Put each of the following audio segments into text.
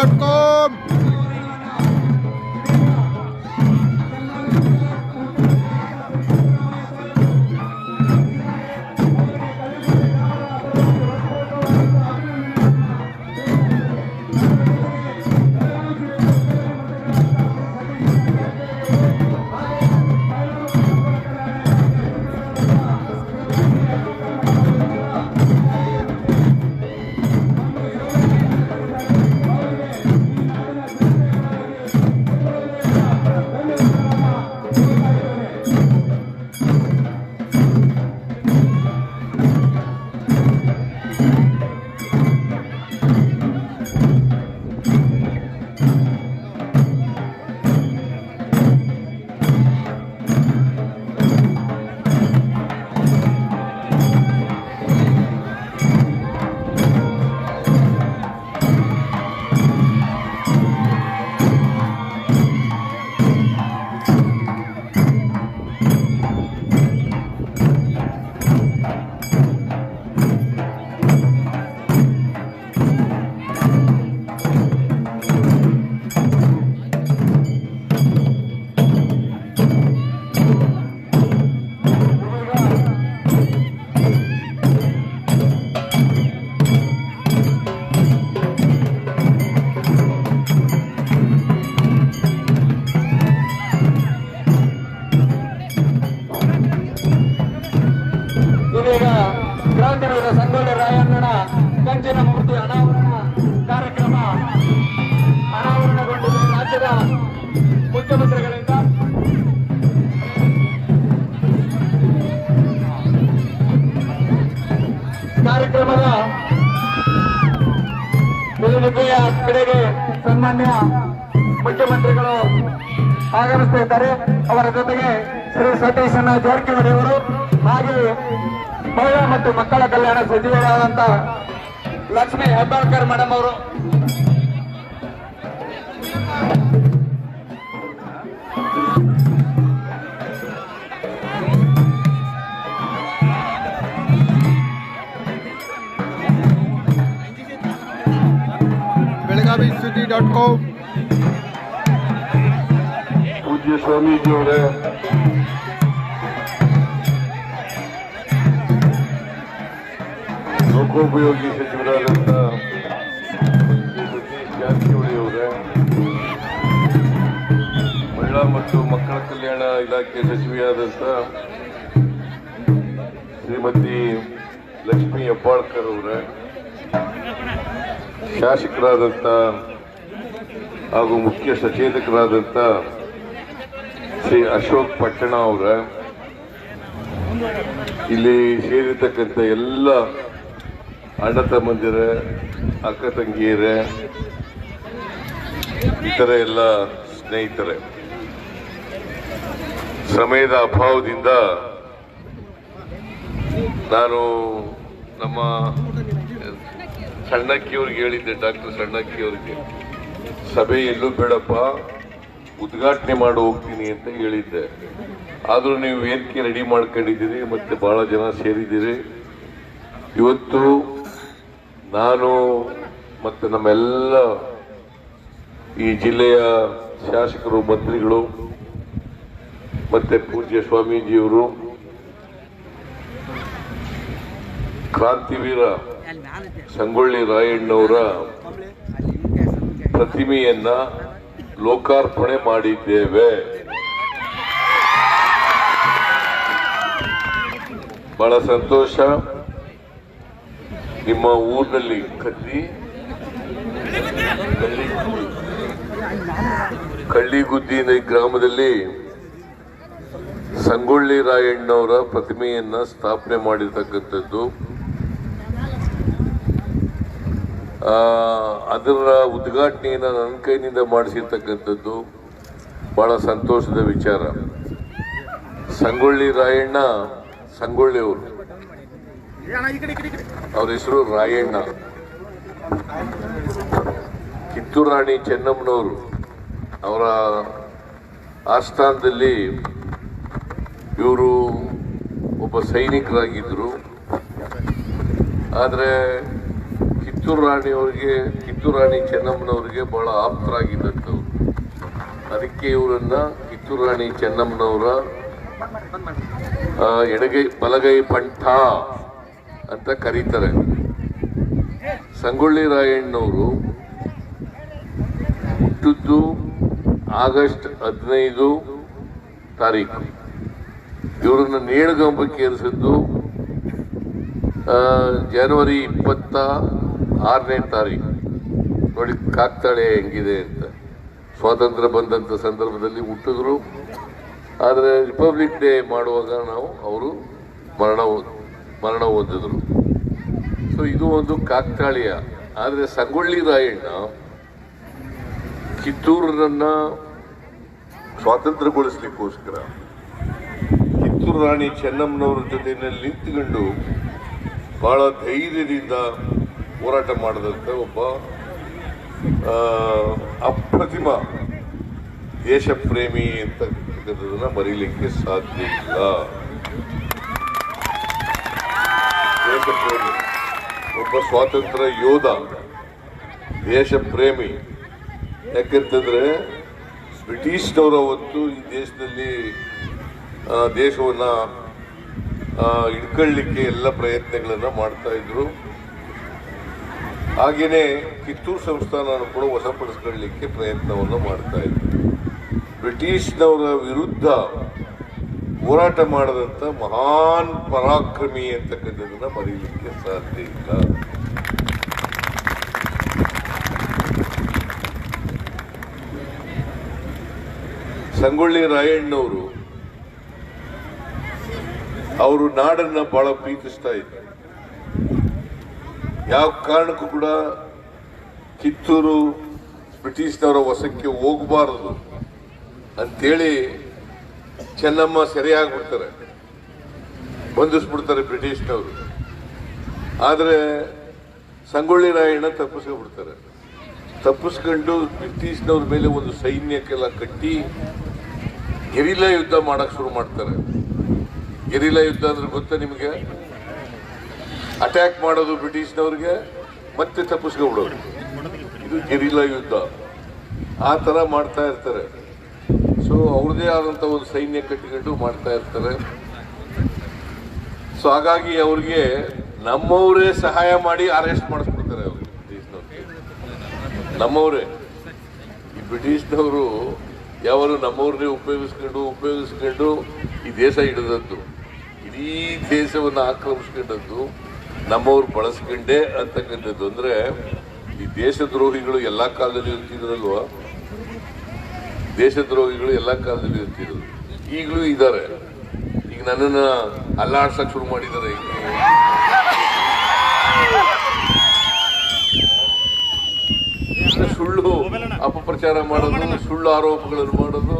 www.radiosuji.com. ಕ್ರಾಂತಿವೀರ ಸಂಗೊಳ್ಳಿ ರಾಯಣ್ಣನ ಕಂಚಿನ ಮೂರ್ತಿ ಅನಾವರಣ ಕಾರ್ಯಕ್ರಮ ಅನಾವರಣಗೊಂಡಿದೆ. ರಾಜ್ಯದ ಮುಖ್ಯಮಂತ್ರಿಗಳಿಂದ ಕಾರ್ಯಕ್ರಮದ ವೇದಿಕೆಯ ಕಡೆಗೆ ಸನ್ಮಾನ್ಯ ಮುಖ್ಯಮಂತ್ರಿಗಳು ಆಗಮಿಸ್ತಾ ಇದ್ದಾರೆ. ಅವರ ಜೊತೆಗೆ ಶ್ರೀ ಸತೀಶಣ್ಣ ಜಾರಕಿಹೊಳಿ ಅವರು, ಹಾಗೆ ಮಹಿಳಾ ಮತ್ತು ಮಕ್ಕಳ ಕಲ್ಯಾಣ ಸಚಿವರಾದಂತ ಲಕ್ಷ್ಮೀ ಹೆಬ್ಬಾಳ್ಕರ್ ಮೇಡಮ್ ಅವರು, belavisuji.com. ಪೂಜ್ಯ ಸ್ವಾಮೀಜಿಯವರೇ, ಲೋಕೋಪಯೋಗಿ ಸಚಿವರಾದಂಥ ಸತೀಶ್ ಜಾರಕಿಹೊಳಿ ಅವರೇ, ಮಹಿಳಾ ಮತ್ತು ಮಕ್ಕಳ ಕಲ್ಯಾಣ ಇಲಾಖೆ ಸಚಿವೆಯಾದಂಥ ಶ್ರೀಮತಿ ಲಕ್ಷ್ಮೀ ಹೆಬ್ಬಾಳ್ಕರ್ ಅವರೇ, ಶಾಸಕರಾದಂಥ ಹಾಗೂ ಮುಖ್ಯ ಸಚೇತಕರಾದಂಥ ಶ್ರೀ ಅಶೋಕ್ ಪಟ್ಟಣ ಅವರ, ಇಲ್ಲಿ ಸೇರಿರ್ತಕ್ಕಂಥ ಎಲ್ಲ ಅಣ್ಣ ತಮ್ಮಂದಿರೇ, ಅಕ್ಕ ತಂಗಿಯರೇ, ಇತರ ಎಲ್ಲ ಸ್ನೇಹಿತರೆ, ಸಮಯದ ಅಭಾವದಿಂದ ನಾನು ನಮ್ಮ ಸಣ್ಣಕ್ಕಿಯವ್ರಿಗೆ ಹೇಳಿದ್ದೆ, ಡಾಕ್ಟರ್ ಸಣ್ಣಕ್ಕಿಯವ್ರಿಗೆ, ಸಭೆ ಎಲ್ಲೂ ಬೇಡಪ್ಪ, ಉದ್ಘಾಟನೆ ಮಾಡಿ ಹೋಗ್ತೀನಿ ಅಂತ ಹೇಳಿದ್ದೆ. ಆದರೂ ನೀವು ವೇದಿಕೆ ರೆಡಿ ಮಾಡ್ಕೊಂಡಿದ್ದೀರಿ, ಮತ್ತೆ ಬಹಳ ಜನ ಸೇರಿದ್ದೀರಿ. ಇವತ್ತು ನಾನು ಮತ್ತು ನಮ್ಮೆಲ್ಲ ಈ ಜಿಲ್ಲೆಯ ಶಾಸಕರು, ಮಂತ್ರಿಗಳು, ಮತ್ತೆ ಪೂಜ್ಯ ಸ್ವಾಮೀಜಿಯವರು ಕ್ರಾಂತಿವೀರ ಸಂಗೊಳ್ಳಿ ರಾಯಣ್ಣವರ ಪ್ರತಿಮೆಯನ್ನ ಲೋಕಾರ್ಪಣೆ ಮಾಡಿದ್ದೇವೆ. ಬಹಳ ಸಂತೋಷ. ನಿಮ್ಮ ಊರಿನಲ್ಲಿ ಕಳ್ಳಿಗುದ್ದಿ ಗ್ರಾಮದಲ್ಲಿ ಸಂಗೊಳ್ಳಿ ರಾಯಣ್ಣವರ ಪ್ರತಿಮೆಯನ್ನ ಸ್ಥಾಪನೆ ಮಾಡಿರ್ತಕ್ಕಂಥದ್ದು, ಅದರ ಉದ್ಘಾಟನೆಯನ್ನು ನನ್ನ ಕೈನಿಂದ ಮಾಡಿಸಿರ್ತಕ್ಕಂಥದ್ದು ಬಹಳ ಸಂತೋಷದ ವಿಚಾರ. ಸಂಗೊಳ್ಳಿ ರಾಯಣ್ಣ, ಸಂಗೊಳ್ಳಿ ಅವರು, ಅವ್ರ ಹೆಸರು ರಾಯಣ್ಣ. ಕಿತ್ತೂರು ರಾಣಿ ಚೆನ್ನಮ್ಮನವರು ಅವರ ಆಸ್ಥಾನದಲ್ಲಿ ಇವರು ಒಬ್ಬ ಸೈನಿಕರಾಗಿದ್ದರು. ಆದರೆ ಕಿತ್ತೂರು ರಾಣಿ ಚೆನ್ನಮ್ಮನವರಿಗೆ ಬಹಳ ಆಪ್ತರಾಗಿದ್ದಂಥವ್ರು. ಅದಕ್ಕೆ ಇವರನ್ನ ಕಿತ್ತೂರು ರಾಣಿ ಚೆನ್ನಮ್ಮನವರ ಬಲಗೈ ಪಂಥ ಅಂತ ಕರೀತಾರೆ. ಸಂಗೊಳ್ಳಿ ರಾಯಣ್ಣನವರು ಹುಟ್ಟಿದ್ದು ಆಗಸ್ಟ್ 15 ತಾರೀಕು. ಇವರನ್ನ ನೇಣಗಂಬಕ್ಕೆ ಏರಿಸಿದ್ದು ಜನವರಿ 26ನೇ ತಾರೀಕು. ನೋಡಿ ಕಾಕ್ತಾಳೆ ಹೆಂಗಿದೆ ಅಂತ. ಸ್ವಾತಂತ್ರ್ಯ ಬಂದಂಥ ಸಂದರ್ಭದಲ್ಲಿ ಹುಟ್ಟಿದ್ರು, ಆದರೆ ರಿಪಬ್ಲಿಕ್ ಡೇ ಮಾಡುವಾಗ ಅವರು ಮರಣ ಹೊಂದಿದ್ರು. ಸೊ ಇದು ಒಂದು ಕಾಕ್ತಾಳೀಯ. ಆದರೆ ಸಂಗೊಳ್ಳಿ ರಾಯಣ್ಣ ಕಿತ್ತೂರನ್ನ ಸ್ವಾತಂತ್ರ್ಯಗೊಳಿಸ್ಲಿಕ್ಕೋಸ್ಕರ ಕಿತ್ತೂರು ರಾಣಿ ಚೆನ್ನಮ್ಮನವರ ಜೊತೆಯಲ್ಲಿ ನಿಂತುಕೊಂಡು ಬಹಳ ಧೈರ್ಯದಿಂದ ಹೋರಾಟ ಮಾಡಿದಂಥ ಒಬ್ಬ ಅಪ್ರತಿಮ ದೇಶ ಪ್ರೇಮಿ ಅಂತಕ್ಕಂಥದ್ದನ್ನ ಮರೀಲಿಕ್ಕೆ ಸಾಧ್ಯ ಇಲ್ಲ. ದೇಶ ಪ್ರೇಮಿ, ಒಬ್ಬ ಸ್ವಾತಂತ್ರ್ಯ ಯೋಧ, ದೇಶ ಪ್ರೇಮಿ. ಯಾಕೆಂತಂದ್ರೆ ಬ್ರಿಟಿಷ್ನವರ ಹೊತ್ತು ಈ ದೇಶದಲ್ಲಿ ದೇಶವನ್ನ ಹಿಡ್ಕೊಳ್ಳಿಕ್ಕೆ ಎಲ್ಲ ಪ್ರಯತ್ನಗಳನ್ನ ಮಾಡ್ತಾ ಇದ್ರು. ಹಾಗೇನೆ ಕಿತ್ತೂರು ಸಂಸ್ಥಾನ ಕೂಡ ವಶಪಡಿಸ್ಕೊಳ್ಳಿಕ್ಕೆ ಪ್ರಯತ್ನವನ್ನು ಮಾಡ್ತಾ ಇದ್ರು. ಬ್ರಿಟಿಷ್ನವರ ವಿರುದ್ಧ ಹೋರಾಟ ಮಾಡದಂತ ಮಹಾನ್ ಪರಾಕ್ರಮಿ ಅಂತಕ್ಕಂಥದನ್ನ ಮರೀಲಿಕ್ಕೆ ಸಾಧ್ಯ ಇಲ್ಲ. ಸಂಗೊಳ್ಳಿ ರಾಯಣ್ಣನವರು ಅವರು ನಾಡನ್ನ ಬಹಳ ಪ್ರೀತಿಸ್ತಾ ಇದ್ರು. ಯಾವ ಕಾರಣಕ್ಕೂ ಕೂಡ ಕಿತ್ತೂರು ಬ್ರಿಟಿಷ್ನವರ ವಶಕ್ಕೆ ಹೋಗಬಾರದು ಅಂತೇಳಿ ಚೆನ್ನಮ್ಮ ಸರಿಯಾಗ್ಬಿಡ್ತಾರೆ, ಬಂಧಿಸ್ಬಿಡ್ತಾರೆ ಬ್ರಿಟಿಷ್ನವರು. ಆದರೆ ಸಂಗೊಳ್ಳಿ ರಾಯಣ್ಣ ತಪ್ಪಿಸ್ಕೊಂಡ್ಬಿಡ್ತಾರೆ. ತಪ್ಪಿಸ್ಕೊಂಡು ಬ್ರಿಟಿಷ್ನವ್ರ ಮೇಲೆ ಒಂದು ಸೈನ್ಯಕ್ಕೆಲ್ಲ ಕಟ್ಟಿ ಗೆರಿಲ್ಲಾ ಯುದ್ಧ ಮಾಡಕ್ ಶುರು ಮಾಡ್ತಾರೆ. ಗೆರಿಲ್ಲಾ ಯುದ್ಧ ಅಂದ್ರೆ ಗೊತ್ತಾ ನಿಮಗೆ? ಅಟ್ಯಾಕ್ ಮಾಡೋದು ಬ್ರಿಟಿಷ್ನವ್ರಿಗೆ, ಮತ್ತೆ ತಪ್ಪಿಸ್ಕೊಂಡ್ಬಿಡೋದು. ಇದು ಗೆರಿಲ್ಲಾ ಯುದ್ಧ. ಆ ತರ ಮಾಡ್ತಾ ಇರ್ತಾರೆ. ಸೊ ಅವ್ರದೇ ಆದಂತ ಒಂದು ಸೈನ್ಯ ಕಟ್ಟಿಕೊಂಡು ಮಾಡ್ತಾ ಇರ್ತಾರೆ. ಸೊ ಹಾಗಾಗಿ ಅವ್ರಿಗೆ ನಮ್ಮವರೇ ಸಹಾಯ ಮಾಡಿ ಅರೆಸ್ಟ್ ಮಾಡಿಸ್ಬಿಡ್ತಾರೆ. ಅವ್ರಿಗೆ ಬ್ರಿಟಿಷ್ನವ್ರಿಗೆ ನಮ್ಮವರೇ. ಈ ಬ್ರಿಟಿಷ್ನವರು ಯಾವರು ನಮ್ಮವ್ರನ್ನೇ ಉಪಯೋಗಿಸ್ಕೊಂಡು ಈ ದೇಶ ಹಿಡಿದದ್ದು, ಇಡೀ ದೇಶವನ್ನು ಆಕ್ರಮಿಸ್ಕೊಂಡದ್ದು ನಮ್ಮವ್ರು ಬಳಸ್ಕೊಂಡೇ ಅಂತಕ್ಕಂಥದ್ದು. ಅಂದ್ರೆ ಈ ದೇಶದ್ರೋಹಿಗಳು ಎಲ್ಲಾ ಕಾಲದಲ್ಲಿ ಇರ್ತಿದ್ರಲ್ವ, ದೇಶದ್ರೋಹಿಗಳು ಎಲ್ಲಾ ಕಾಲದಲ್ಲಿ ಇರ್ತಿದ್ರು, ಈಗಲೂ ಇದ್ದಾರೆ. ಈಗ ನನ್ನನ್ನ ಅಲ್ಲಾಡ್ಸಕ್ ಶುರು ಮಾಡಿದ್ದಾರೆ. ಸುಳ್ಳು ಅಪಪ್ರಚಾರ ಮಾಡೋದು, ಸುಳ್ಳು ಆರೋಪಗಳನ್ನು ಮಾಡೋದು.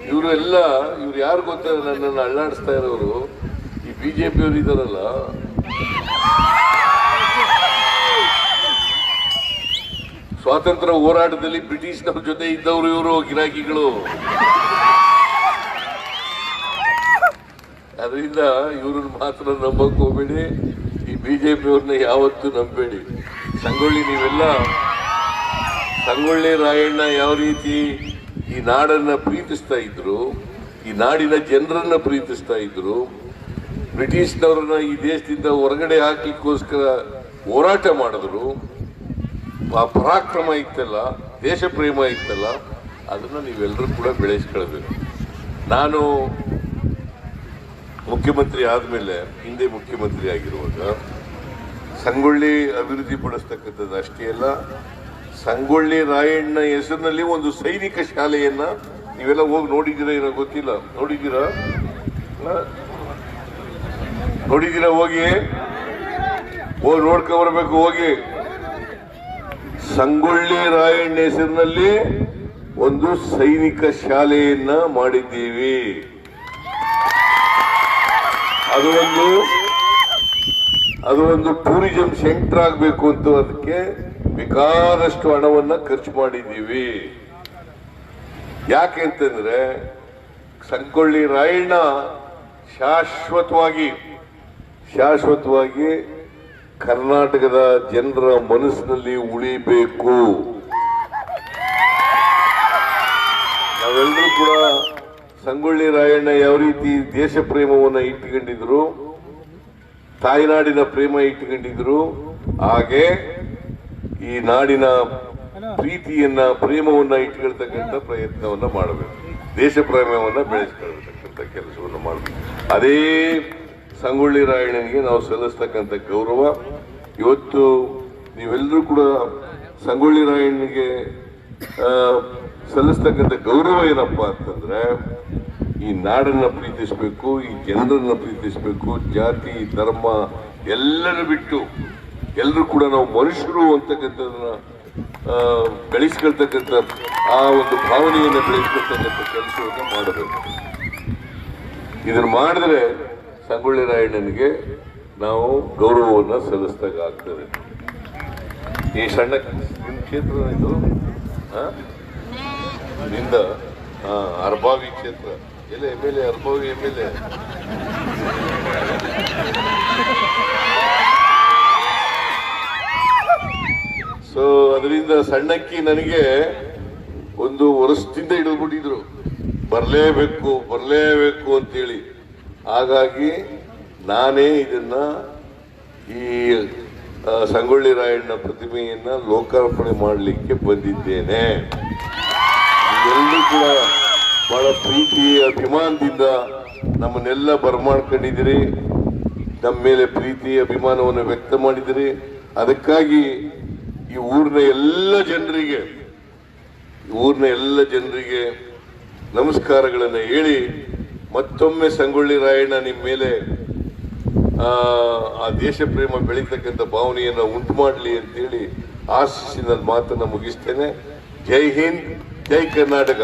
ಇವರು ಯಾರು ಗೊತ್ತ ನನ್ನನ್ನು ಅಲ್ಲಾಡಿಸ್ತಾ ಇರೋರು? ಈ ಬಿಜೆಪಿಯವರು ಇದಾರಲ್ಲ, ಸ್ವಾತಂತ್ರ್ಯ ಹೋರಾಟದಲ್ಲಿ ಬ್ರಿಟಿಷ್ನವ್ರ ಜೊತೆ ಇದ್ದವರು ಇವರು ಗಿರಾಕಿಗಳು. ಅದರಿಂದ ಇವ್ರನ್ನ ಮಾತ್ರ ನಂಬಕ್ ಹೋಗ್ಬೇಡಿ, ಈ ಬಿಜೆಪಿಯವ್ರನ್ನ ಯಾವತ್ತೂ ನಂಬೇಡಿ. ಸಂಗೊಳ್ಳಿ ರಾಯಣ್ಣ ಯಾವ ರೀತಿ ಈ ನಾಡನ್ನ ಪ್ರೀತಿಸ್ತಾ ಇದ್ರು, ಈ ನಾಡಿನ ಜನರನ್ನ ಪ್ರೀತಿಸ್ತಾ ಇದ್ರು, ಬ್ರಿಟಿಷ್ನವ್ರನ್ನ ಈ ದೇಶದಿಂದ ಹೊರಗಡೆ ಹಾಕ್ಲಿಕ್ಕೋಸ್ಕರ ಹೋರಾಟ ಮಾಡಿದ್ರು. ಆ ಪರಾಕ್ರಮ ಇತ್ತಲ್ಲ, ದೇಶ ಪ್ರೇಮ ಇತ್ತಲ್ಲ, ಅದನ್ನ ನೀವೆಲ್ಲರೂ ಕೂಡ ಬೆಳೆಸ್ಕೊಳ್ಬೇಕು. ನಾನು ಮುಖ್ಯಮಂತ್ರಿ ಆದ್ಮೇಲೆ, ಹಿಂದೆ ಮುಖ್ಯಮಂತ್ರಿ ಆಗಿರುವಾಗ ಸಂಗೊಳ್ಳಿ ಅಭಿವೃದ್ಧಿ ಪಡಿಸ್ತಕ್ಕಂಥದ್ದು ಅಷ್ಟೇ ಅಲ್ಲ, ಸಂಗೊಳ್ಳಿ ರಾಯಣ್ಣ ಹೆಸರಿನಲ್ಲಿ ಒಂದು ಸೈನಿಕ ಶಾಲೆಯನ್ನ ನೀವೆಲ್ಲ ಹೋಗಿ ನೋಡಿದ್ದೀರಾ ಏನೋ ಗೊತ್ತಿಲ್ಲ. ನೋಡಿದ್ದೀರಾ ಹೋಗಿ ನೋಡ್ಕೊಂಡ್ಬರ್ಬೇಕು. ಹೋಗಿ ಸಂಗೊಳ್ಳಿ ರಾಯಣ್ಣ ಹೆಸರಿನಲ್ಲಿ ಒಂದು ಸೈನಿಕ ಶಾಲೆಯನ್ನ ಮಾಡಿದ್ದೀವಿ. ಅದು ಒಂದು ಟೂರಿಸಂ ಸೆಂಟರ್ ಆಗಬೇಕು ಅಂತ ಅದಕ್ಕೆ ಬೇಕಾದಷ್ಟು ಹಣವನ್ನ ಖರ್ಚು ಮಾಡಿದ್ದೀವಿ. ಯಾಕೆ ಅಂತಂದ್ರೆ ಸಂಗೊಳ್ಳಿ ರಾಯಣ್ಣ ಶಾಶ್ವತವಾಗಿ ಕರ್ನಾಟಕದ ಜನರ ಮನಸ್ಸಿನಲ್ಲಿ ಉಳಿಬೇಕು. ನಾವೆಲ್ಲರೂ ಕೂಡ ಸಂಗೊಳ್ಳಿ ರಾಯಣ್ಣ ಯಾವ ರೀತಿ ದೇಶ ಪ್ರೇಮವನ್ನು ಇಟ್ಟುಕೊಂಡಿದ್ರು, ತಾಯ್ನಾಡಿನ ಪ್ರೇಮ ಇಟ್ಟುಕೊಂಡಿದ್ರು, ಹಾಗೆ ಈ ನಾಡಿನ ಪ್ರೀತಿಯನ್ನ ಪ್ರೇಮವನ್ನ ಇಟ್ಕೊಳ್ತಕ್ಕಂಥ ಪ್ರಯತ್ನವನ್ನ ಮಾಡಬೇಕು. ದೇಶ ಪ್ರೇಮವನ್ನ ಬೆಳೆಸ್ಕೊಳ್ತಕ್ಕಂಥ ಕೆಲಸವನ್ನು ಮಾಡಬೇಕು. ಅದೇ ಸಂಗೊಳ್ಳಿ ರಾಯಣ್ಣನಿಗೆ ನಾವು ಸಲ್ಲಿಸ್ತಕ್ಕಂಥ ಗೌರವ. ಇವತ್ತು ನೀವೆಲ್ಲರೂ ಕೂಡ ಸಂಗೊಳ್ಳಿ ರಾಯಣ್ಣನಿಗೆ ಸಲ್ಲಿಸ್ತಕ್ಕಂಥ ಗೌರವ ಏನಪ್ಪಾ ಅಂತಂದ್ರೆ, ಈ ನಾಡನ್ನ ಪ್ರೀತಿಸಬೇಕು, ಈ ಜನರನ್ನ ಪ್ರೀತಿಸಬೇಕು, ಜಾತಿ ಧರ್ಮ ಎಲ್ಲರೂ ಬಿಟ್ಟು ಎಲ್ಲರೂ ಕೂಡ ನಾವು ಮನುಷ್ಯರು ಅಂತಕ್ಕಂಥದನ್ನ ಬೆಳೆಸ್ಕೊಳ್ತಕ್ಕಂಥ ಆ ಒಂದು ಭಾವನೆಯನ್ನು ಬೆಳೆಸ್ಕೊಳ್ತಕ್ಕಂಥ ಕೆಲಸವನ್ನು ಮಾಡಬೇಕು. ಇದನ್ನು ಮಾಡಿದ್ರೆ ಸಂಗೊಳ್ಳಿ ರಾಯಣ್ಣನಿಗೆ ನಾವು ಗೌರವವನ್ನು ಸಲ್ಲಿಸಿದಾಗ ಆಗ್ತದೆ. ಈ ಸಣ್ಣ ನಿಮ್ಮ ಕ್ಷೇತ್ರ ಇದು ನಿಂದ ಅರ್ಬಾವಿ ಕ್ಷೇತ್ರ ಎಲ್ಲ MLA ಅರ್ಬಾವಿ MLA ಸೊ ಅದರಿಂದ ಸಣ್ಣಕ್ಕಿ ನನಗೆ ಒಂದು ವರ್ಷದಿಂದ ಹಿಡಿದ್ಬಿಟ್ಟಿದ್ರು, ಬರಲೇಬೇಕು ಅಂತೇಳಿ. ಹಾಗಾಗಿ ನಾನೇ ಇದನ್ನ ಈ ಸಂಗೊಳ್ಳಿ ರಾಯಣ್ಣ ಪ್ರತಿಮೆಯನ್ನ ಲೋಕಾರ್ಪಣೆ ಮಾಡಲಿಕ್ಕೆ ಬಂದಿದ್ದೇನೆ. ಎಲ್ಲರೂ ಕೂಡ ಬಹಳ ಪ್ರೀತಿ ಅಭಿಮಾನದಿಂದ ನಮ್ಮನ್ನೆಲ್ಲ ಬರಮಾಡ್ಕೊಂಡಿದ್ದೀರಿ, ನಮ್ಮ ಮೇಲೆ ಪ್ರೀತಿ ಅಭಿಮಾನವನ್ನು ವ್ಯಕ್ತ ಮಾಡಿದಿರಿ. ಅದಕ್ಕಾಗಿ ಈ ಊರಿನ ಎಲ್ಲ ಜನರಿಗೆ ನಮಸ್ಕಾರಗಳನ್ನು ಹೇಳಿ ಮತ್ತೊಮ್ಮೆ ಸಂಗೊಳ್ಳಿ ರಾಯಣ್ಣ ನಿಮ್ಮ ಮೇಲೆ ಆ ದೇಶ ಪ್ರೇಮ ಬೆಳೀತಕ್ಕಂಥ ಭಾವನೆಯನ್ನು ಉಂಟು ಮಾಡಲಿ ಅಂತೇಳಿ ಆಶಿಸಿ ನನ್ನ ಮಾತನ್ನು ಮುಗಿಸ್ತೇನೆ. ಜೈ ಹಿಂದ್, ಜೈ ಕರ್ನಾಟಕ.